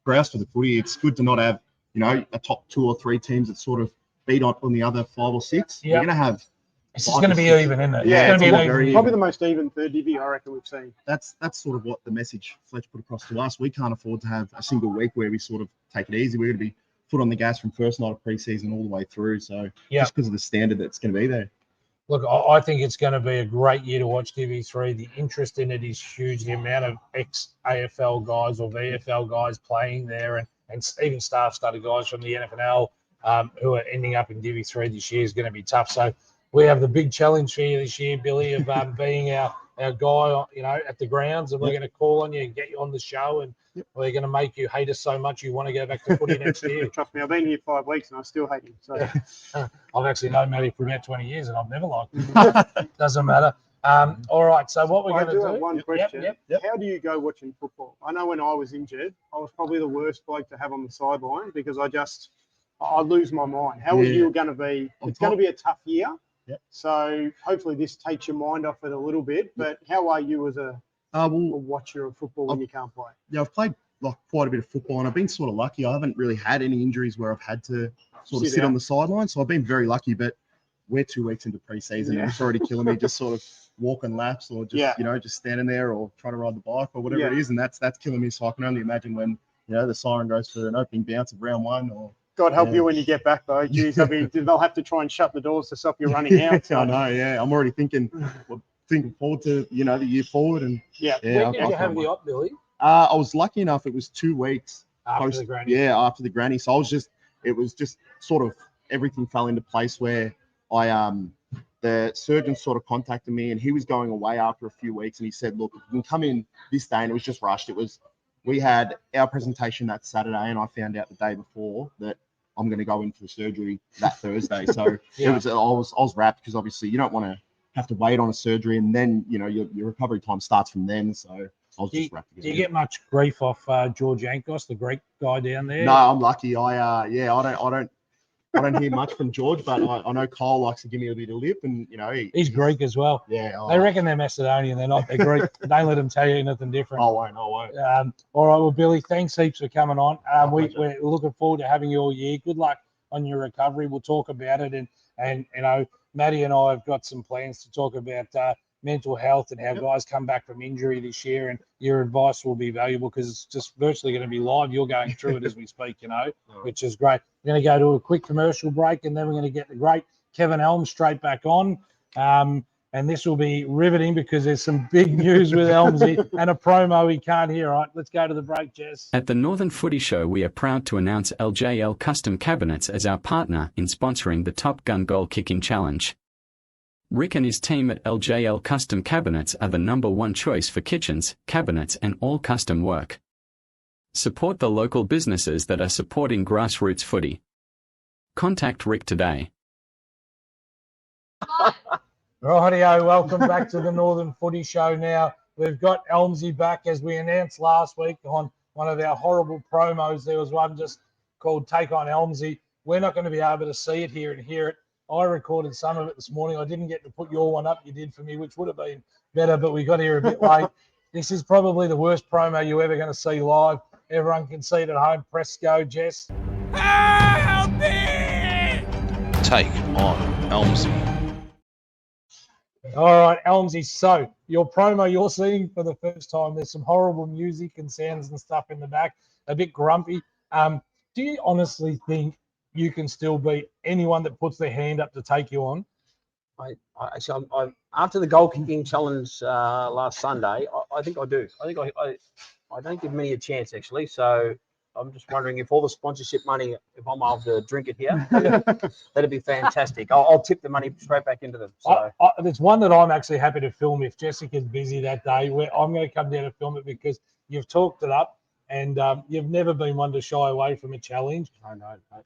G: grouse for the footy. It's good to not have a top 2 or 3 teams that sort of beat up on the other 5 or 6. You're going to have.
A: It's just going to be even, isn't it?
B: Yeah,
A: it's going to be
G: very
A: even.
B: Probably the most even third divi I reckon we've seen.
G: That's sort of what the message Fletch put across to us. We can't afford to have a single week where we sort of take it easy. We're going to be foot on the gas from first night of pre-season all the way through. So just because of the standard that's going to be there.
A: Look, I think it's going to be a great year to watch Divi 3. The interest in it is huge. The amount of ex-AFL guys or VFL guys playing there and even staff-studded guys from the NFL who are ending up in Divi 3 this year is going to be tough. So we have the big challenge for you this year, Billy, of being our guy, at the grounds, and we're going to call on you and get you on the show, and we're going to make you hate us so much you want to go back to footy next year.
B: Trust me, I've been here 5 weeks and I still hate him. So
A: I've actually known Matty for about 20 years and I've never liked him. Doesn't matter. All right, so what we're
B: I
A: going to
B: do
A: do?
B: have one question.
A: Yep.
B: How do you go watching football? I know when I was injured, I was probably the worst bloke to have on the sideline because I lose my mind. How are you going to be? It's going to be a tough year.
G: Yep.
B: So hopefully this takes your mind off it a little bit. But how are you as a watcher of football when you can't play?
G: Yeah, I've played quite a bit of football, and I've been sort of lucky. I haven't really had any injuries where I've had to sort of sit on the sideline. So I've been very lucky. But we're 2 weeks into pre-season, and it's already killing me just sort of walking laps or just just standing there or trying to ride the bike or whatever it is, and that's killing me. So I can only imagine when the siren goes for an opening bounce of round 1 or.
B: God help you when you get back, though. Jeez, they'll have to try and shut the doors to stop you running out.
G: I know, yeah. I'm already thinking forward to, the year forward. And
A: when did you have the op, Billy?
G: I was lucky enough. It was 2 weeks.
A: After the granny.
G: Yeah, after the granny. So it was just sort of everything fell into place where the surgeon sort of contacted me, and he was going away after a few weeks, and he said, look, you can come in this day, and it was just rushed. We had our presentation that Saturday, and I found out the day before that I'm going to go in for surgery that Thursday. So I was wrapped because obviously you don't want to have to wait on a surgery, and then your recovery time starts from then. So I was just wrapped.
A: Do you get much grief off George Ankos, the Greek guy down there?
G: No, I'm lucky. I don't I don't hear much from George, but I know Kyle likes to give me a bit of lip, and
A: He's Greek as well.
G: Yeah,
A: They reckon they're Macedonian. They're not. They're Greek. Don't let them tell you anything different.
G: I won't.
A: All right, well, Billy, thanks heaps for coming on. We're looking forward to having you all year. Good luck on your recovery. We'll talk about it, and Matty and I have got some plans to talk about mental health and how guys come back from injury this year, and your advice will be valuable because it's just virtually going to be live. You're going through it as we speak, which is great. We're going to go to a quick commercial break, and then we're going to get the great Kevin Elms straight back on. And this will be riveting because there's some big news with Elmsy and a promo he can't hear. All right, let's go to the break, Jess.
D: At the Northern Footy Show, we are proud to announce LJL Custom Cabinets as our partner in sponsoring the Top Gun Goal Kicking Challenge. Rick and his team at LJL Custom Cabinets are the #1 choice for kitchens, cabinets and all custom work. Support the local businesses that are supporting grassroots footy. Contact Rick today.
A: Rightio, welcome back to the Northern Footy Show now. We've got Elmsy back as we announced last week on one of our horrible promos. There was one just called Take on Elmsy. We're not going to be able to see it here and hear it. I recorded some of it this morning. I didn't get to put your one up. You did for me, which would have been better, but we got here a bit late. This is probably the worst promo you're ever going to see live. Everyone can see it at home. Press go, Jess.
H: Help me! Take on Elmsy.
A: All right, Elmsy. So your promo you're seeing for the first time, there's some horrible music and sounds and stuff in the back, a bit grumpy. Do you honestly think you can still beat anyone that puts their hand up to take you on?
C: I after the goal kicking challenge last Sunday, I think I do. I think I don't give many a chance actually. So I'm just wondering if all the sponsorship money, if I'm able to drink it here, that'd be fantastic. I'll tip the money straight back into them. So
A: there's one that I'm actually happy to film if Jessica's busy that day. Where I'm going to come down and film it because you've talked it up and you've never been one to shy away from a challenge.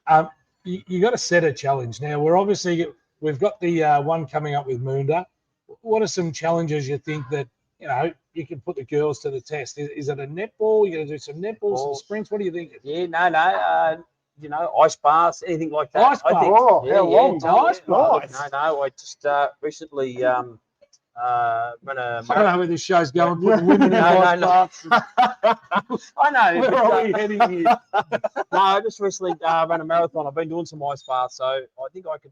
C: No.
A: You got to set a challenge. Now we've got the one coming up with Moonda. What are some challenges you think that you can put the girls to the test? Is it a netball? You got to do some netball, some sprints. What do you think?
C: Yeah, no. Ice baths, anything like that.
A: Ice bath. How long?
C: Ice
A: bath.
C: No. I just recently ran a.
A: I don't know where this show's going. Putting women in ice baths.
C: I know.
A: Where are we heading here?
C: No, I just recently ran a marathon. I've been doing some ice baths, so I think I could.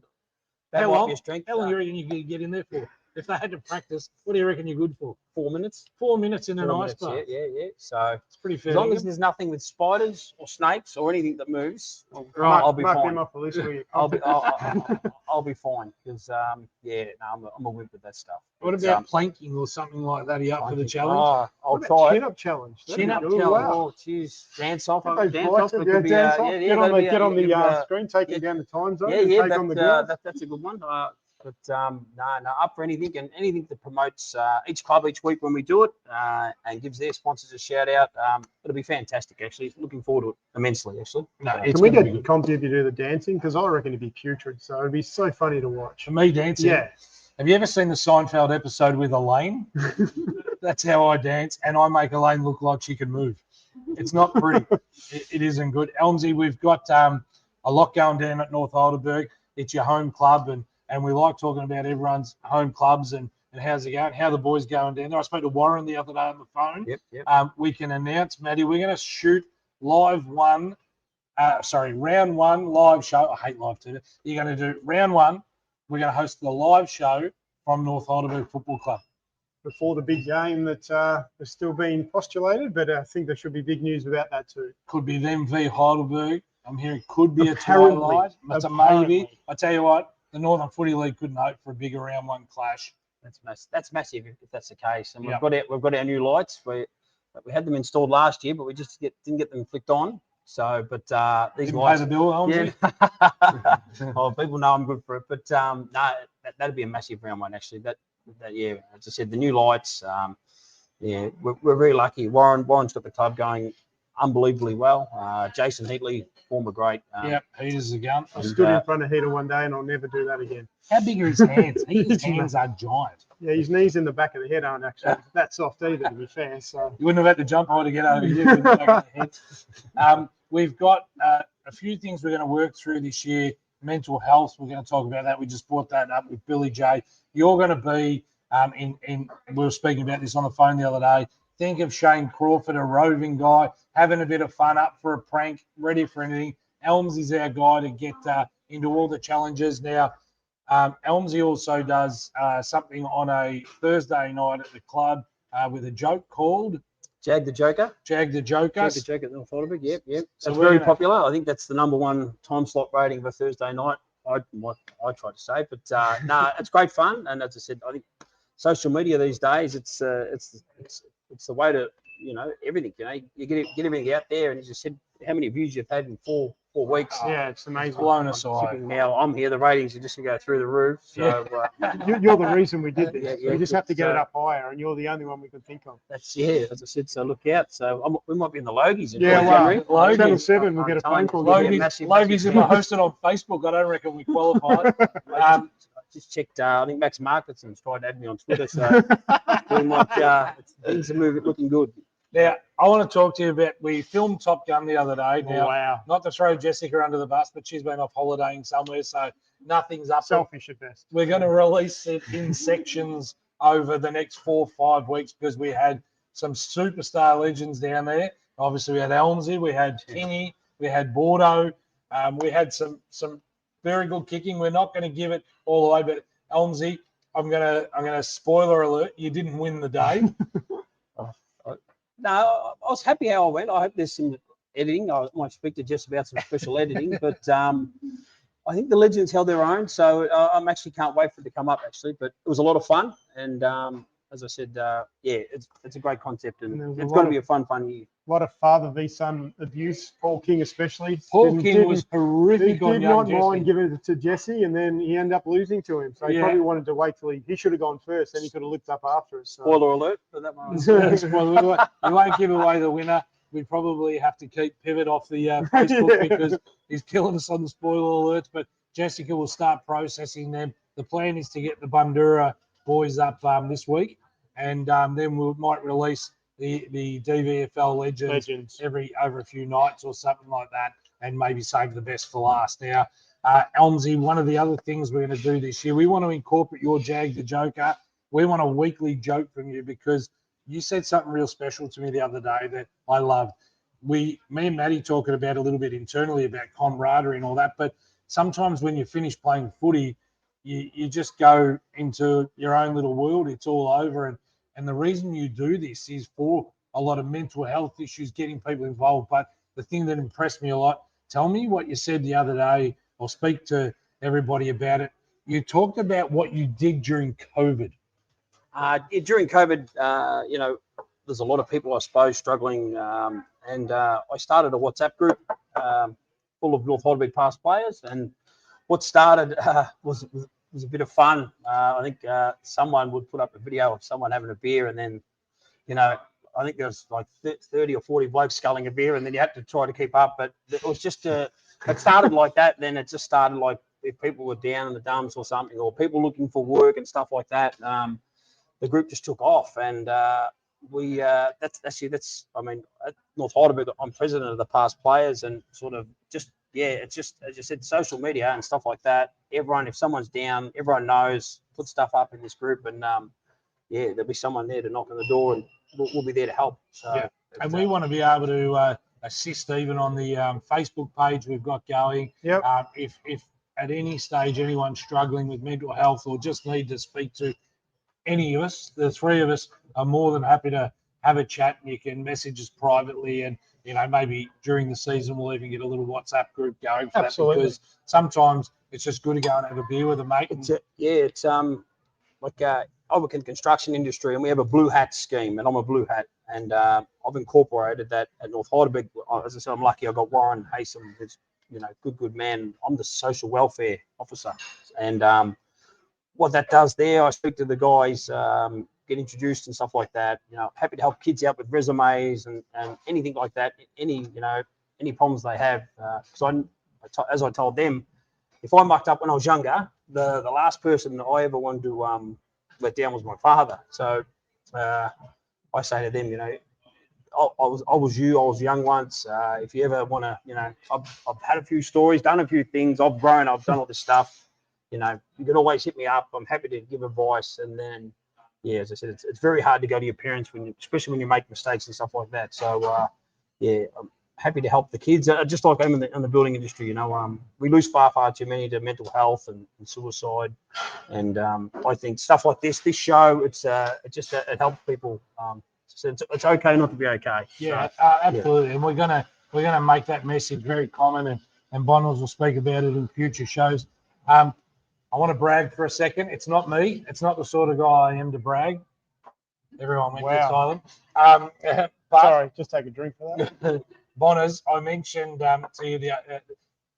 C: That might be a strength.
A: How long do you reckon you could get in there for? If they had to practice, what do you reckon you're good for?
C: 4 minutes.
A: 4 minutes in an ice bath.
C: Yeah. So
A: it's pretty fair.
C: As long as there's nothing with spiders or snakes or anything that moves,
B: I'll
C: be
B: mark
C: fine.
B: him off the list for you.
C: I'll be fine because I'm a wimp with that stuff.
A: What about planking or something like that? Are you up for the challenge?
C: I'll try.
B: Chin up challenge.
A: Chin-up challenge.
C: Oh, geez. Dance off.
B: Get on the screen, taking down the time zone. Take on the girls.
C: That's a good one. But no, up for anything and anything that promotes each club each week when we do it and gives their sponsors a shout out. It'll be fantastic, actually. Looking forward to it immensely, actually.
B: Can we get Comp if you do the dancing? Because I reckon it'd be putrid. So it'd be so funny to watch.
A: For me, dancing?
B: Yeah.
A: Have you ever seen the Seinfeld episode with Elaine? That's how I dance, and I make Elaine look like she can move. It's not pretty. It isn't good. Elmsy, we've got a lot going down at North Heidelberg. It's your home club, and we like talking about everyone's home clubs and how's it going, how the boys going down there. I spoke to Warren the other day on the phone.
C: Yep.
A: We can announce, Matty, we're going to shoot round one live show. I hate live TV. You're going to do round one. We're going to host the live show from North Heidelberg Football Club.
B: Before the big game that is still being postulated, but I think there should be big news about that too.
A: Could be them v Heidelberg. I'm hearing could be a twilight. It's a maybe. I tell you what, the Northern Footy League couldn't hope for a bigger round one clash.
C: That's massive if that's the case. And we've got our new lights. We had them installed last year, but we just didn't get them flicked on. So, but these
A: didn't
C: lights.
A: Pay the bill, Elmsy?
C: Oh, people know I'm good for it. But no, that'd be a massive round one actually. That as I said, the new lights. We're very lucky. Warren's got the club going unbelievably well. Jason Heatley, former great.
A: Heater's a gun.
B: I stood in front of Heater one day, and I'll never do that again.
A: How big are his hands? His hands are giant.
B: Yeah, his knees in the back of the head aren't actually that soft either, to be fair. So
A: you wouldn't have had to jump high to get over here. With the back of the head. We've got a few things we're going to work through this year mental health. We're going to talk about that. We just brought that up with Billy J. You're going to be we were speaking about this on the phone the other day. Think of Shane Crawford, a roving guy, having a bit of fun, up for a prank, ready for anything. Elmsy's our guy to get into all the challenges. Now, Elmsy also does something on a Thursday night at the club with a joke called
C: Jag the Joker.
A: Jag the Joker.
C: Jag the Joker at North Hollywood. Yep.
A: So
C: That's
A: we're
C: very
A: gonna-
C: popular. I think that's the #1 time slot rating of a Thursday night. I try to say, but no, it's great fun. And as I said, I think social media these days, it's the way to, everything. You get everything out there, and as you said, how many views you've had in four weeks.
B: Yeah, it's amazing.
A: Blown us away.
C: Now I'm here, the ratings are just going to go through the roof. So
B: You're the reason we did this.
C: Yeah,
B: we just have to get
C: so-
B: it up higher, and you're the only one we can think of.
C: that's, as I said, so look out. So we might be in the Logies in
B: Yeah,
C: January.
B: well,
A: Logies.
B: Channel 7, we'll
C: I'm
B: get a
C: telling
B: phone
C: you,
B: call.
C: Logies.
B: Yeah.
C: massive
A: Logies, if I
C: fan.
A: host it on Facebook, I don't reckon we qualified.
C: I just checked. I think Max Markinson's tried to add me on Twitter, so we might. Things are looking good.
A: Now, I want to talk to you about, we filmed Top Gun the other day. Now,
B: Wow.
A: not to throw Jessica under the bus, but she's been off holidaying somewhere, so nothing's up.
B: Selfish at best.
A: We're going to release it in sections over the next 4 or 5 weeks because we had some superstar legends down there. Obviously, we had Elmsy, we had Kingy, we had Bordeaux, we had some very good kicking. We're not going to give it all the way, but Elmsy, I'm gonna spoiler alert, you didn't win the day.
C: No, I was happy how I went. I hope there's some editing. I might speak to Jess about some special editing, but I think the legends held their own. So I'm actually can't wait for it to come up, actually. But it was a lot of fun. And as I said, it's a great concept. And
B: And
C: it's going to be a fun year.
B: A lot of father v son abuse. Paul King especially.
A: Paul King was
B: He
A: horrific on
B: did
A: young
B: not mind
A: Jesse.
B: giving it to Jesse, and then he ended up losing to him. So he
A: Yeah.
B: probably wanted to wait till he should have gone first, then he could have looked up after us. So.
C: Spoiler alert for that one.
A: We won't give away the winner. We probably have to keep Pivot off the Facebook
B: Yeah.
A: because he's killing us on the spoiler alerts. But Jessica will start processing them. The plan is to get the Bundura boys up this week, and then we might release the DVFL legends over a few nights or something like that, and maybe save the best for last. Now, Elmsy, one of the other things we're going to do this year, we want to incorporate your Jag the Joker. We want a weekly joke from you because you said something real special to me the other day that I loved. Me and Matty talking about a little bit internally about camaraderie and all that, but sometimes when you finish playing footy, you just go into your own little world. It's all over. And the reason you do this is for a lot of mental health issues, getting people involved. But the thing that impressed me a lot, tell me what you said the other day, or speak to everybody about it. You talked about what you did during COVID.
C: During COVID, there's a lot of people, I suppose, struggling. And I started a WhatsApp group full of North Hollywood past players. And what started was a bit of fun. I think someone would put up a video of someone having a beer, and then, I think there was like 30 or 40 blokes sculling a beer, and then you had to try to keep up. But it was just it started like that. Then it just started like if people were down in the dumps or something, or people looking for work and stuff like that. The group just took off, and that's I mean, at North Heidelberg, I'm president of the past players, and sort of just it's just as you said, social media and stuff like that. Everyone, if someone's down, everyone knows, put stuff up in this group, and there'll be someone there to knock on the door, and we'll be there to help. So,
A: Yeah. And we want to be able to assist even on the Facebook page we've got going.
B: Yep.
A: If at any stage anyone's struggling with mental health or just need to speak to any of us, the three of us are more than happy to have a chat. You can message us privately, and maybe during the season we'll even get a little WhatsApp group going for
B: Absolutely.
A: that, because sometimes it's just good to go and have a beer with a mate.
C: it's like I work in the construction industry, and we have a blue hat scheme, and I'm a blue hat, and I've incorporated that at North Heidelberg. As I said, I'm lucky I got Warren Haysom, who's good man. I'm the social welfare officer, and what that does there, I speak to the guys, get introduced and stuff like that. Happy to help kids out with resumes and anything like that. Any problems they have, because as I told them, if I mucked up when I was younger, the last person that I ever wanted to let down was my father. So I say to them, I was young once. If you ever want to, I've had a few stories, done a few things. I've grown. I've done all this stuff. You can always hit me up. I'm happy to give advice. And then, yeah, as I said, it's very hard to go to your parents especially when you make mistakes and stuff like that. So, yeah, I'm happy to help the kids. Just like I'm in the building industry, we lose far too many to mental health and suicide. And I think stuff like this show, it helps people. So it's okay not to be okay.
A: Yeah,
C: So,
A: absolutely. Yeah. And we're gonna make that message very common, and Bonnells will speak about it in future shows. I want to brag for a second. It's not me. It's not the sort of guy I am to brag. Everyone went silent. But,
B: Sorry, just take a drink for that.
A: Bonners, I mentioned to you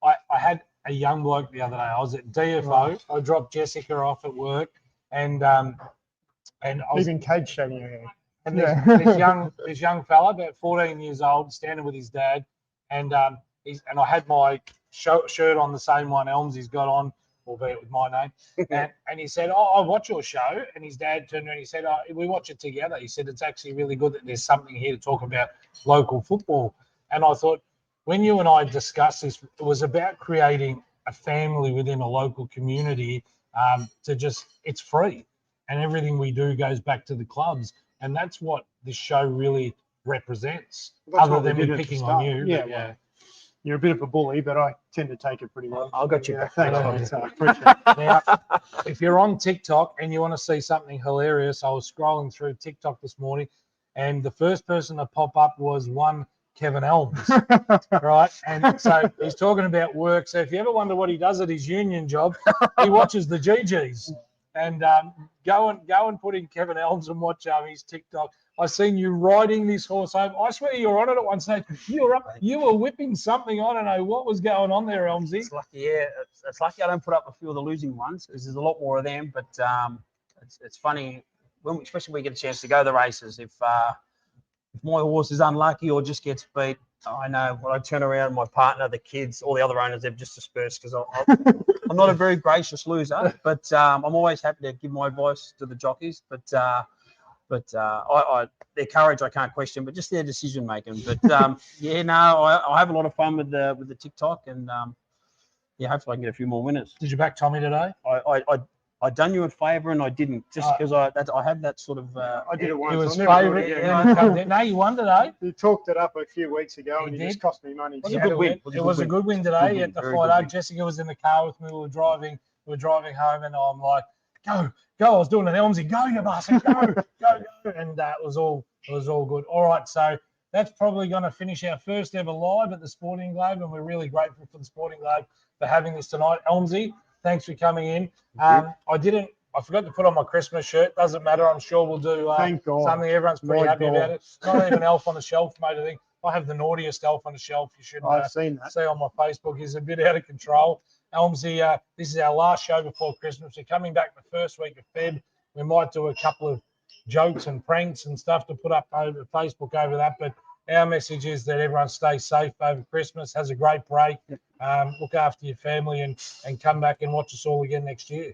A: I had a young bloke the other day. I was at DFO. Right. I dropped Jessica off at work, and I was
B: even cage shaving your hair.
A: And this young fella, about 14 years old, standing with his dad, and I had my shirt on, the same one Elmsy's got on, albeit with my name. And he said, "Oh, I watch your show." And his dad turned around and he said, "Oh, we watch it together." He said, "It's actually really good that there's something here to talk about local football." And I thought, when you and I discussed this, it was about creating a family within a local community. It's free, and everything we do goes back to the clubs. And that's what this show really represents, other than me picking on you.
B: Yeah, well, you're a bit of a bully, but I tend to take it pretty well.
C: I'll get you back.
B: Thanks, I appreciate it.
A: Now, if you're on TikTok and you want to see something hilarious, I was scrolling through TikTok this morning, and the first person to pop up was one Kevin Elms, right? And so he's talking about work. So if you ever wonder what he does at his union job, he watches the GGs. And go and put in Kevin Elms and watch his TikTok. I seen you riding this horse home. I swear you were on it at one stage. You were whipping something. I don't know what was going on there, Elmsy.
C: It's lucky, it's lucky I don't put up a few of the losing ones because there's a lot more of them. But it's funny, especially when we get a chance to go to the races. If my horse is unlucky or just gets beat, I know when I turn around, my partner, the kids, all the other owners, they've just dispersed because I'm not a very gracious loser, but I'm always happy to give my advice to the jockeys. But their courage I can't question, but just their decision making. But I have a lot of fun with the TikTok, and hopefully I can get a few more winners.
A: Did you back Tommy today?
C: I done you a favour and I didn't, just because I have that sort of.
B: I did it once.
A: It was favourite. No, you won today.
B: You talked it up a few weeks ago, and it just cost me money.
A: It was a good win. It was a good win today. At the fight, Jessica was in the car with me. We were driving home, and I'm like, "Go!" I was doing an Elmsy. Go, you bastard! Go! And it was all good. All right, so that's probably going to finish our first ever live at the Sporting Globe, and we're really grateful for the Sporting Globe for having this tonight. Elmsy, thanks for coming in. I forgot to put on my Christmas shirt. Doesn't matter. I'm sure we'll do something. Everyone's pretty happy about it. Not even elf on the shelf, mate. I think I have the naughtiest elf on the shelf. You should
B: seen that.
A: See on my Facebook. He's a bit out of control. Elmsy, this is our last show before Christmas. We're coming back the first week of Feb. We might do a couple of jokes and pranks and stuff to put up over Facebook over that. But our message is that everyone stays safe over Christmas, has a great break, look after your family, and come back and watch us all again next year.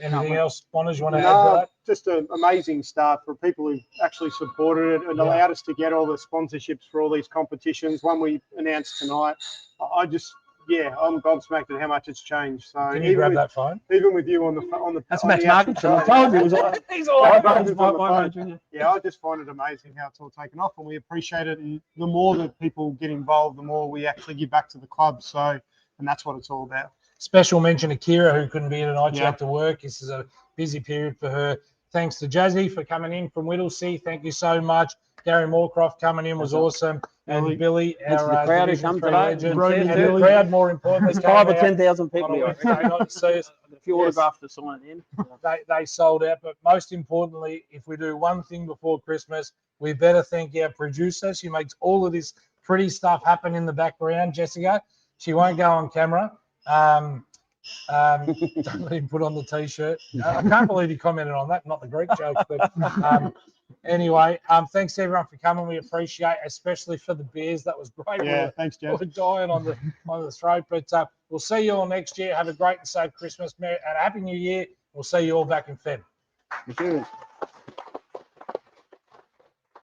A: Anything else, Bonners, you want to add to that?
B: Just an amazing start for people who actually supported it and allowed us to get all the sponsorships for all these competitions. One we announced tonight. I'm gobsmacked at how much it's changed. So
A: can you grab that phone?
B: Even with you on the
C: that's Matt's market. I told you it was he's all right.
B: Yeah, I just find it amazing how it's all taken off, and we appreciate it. And the more that people get involved, the more we actually give back to the club. So, and that's what it's all about.
A: Special mention to Kira, who couldn't be here tonight. She had to work. This is a busy period for her. Thanks to Jazzy for coming in from Whittlesea. Thank you so much. Gary Moorcroft coming in was awesome. And Billy, our
C: crowd who come today.
A: And the crowd, more importantly.
C: 5 or 10,000 people here.
A: Not to see us.
C: A few autographs to sign in.
A: They sold out. But most importantly, if we do one thing before Christmas, we better thank our producer. She makes all of this pretty stuff happen in the background, Jessica. She won't go on camera. Don't let him put on the T-shirt. I can't believe he commented on that. Not the Greek joke, but anyway, thanks to everyone for coming. We appreciate, especially for the beers. That was great.
B: Yeah, thanks, Jeff.
A: We're dying on the throat, but we'll see you all next year. Have a great and safe Christmas, and a Happy New Year. We'll see you all back in Feb.
C: Thank you.